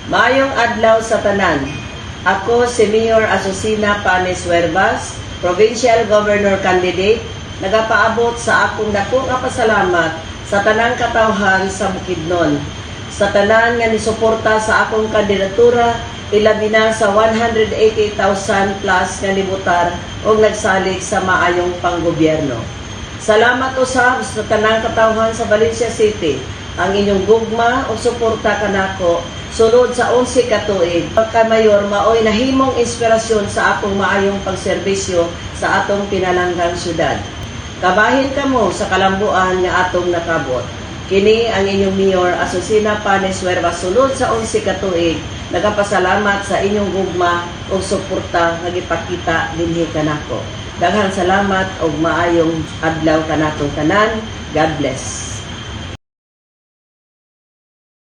Maayong adlaw sa tanan. Ako si Mayor Azucena Panes Huervas, Provincial Governor Candidate, nagapaabot sa akong dakong pasalamat sa tanang katawhan sa Bukidnon. Sa tanan nga nisuporta sa akong kandidatura, ilabi na sa 180,000 plus nga libutar o nagsalig sa maayong panggobyerno. Salamat usab sa tanang katawhan sa Valencia City. Ang inyong gugma o suporta kanako sulod sa 11 ka tuig. Pagka-mayor, maoy nahimong inspirasyon sa akong maayong pagserbisyo sa atong pinalanggang syudad. Kabahin kamo sa kalambuan nga atong nakabot. Kini ang inyong Mayor Azucena Panes Huervas sulod sa 11 ka tuig. Nagapasalamat sa inyong gugma o suporta nga gipakita dinhi kanako. Daghang salamat og maayong adlaw kanatong tanan. God bless.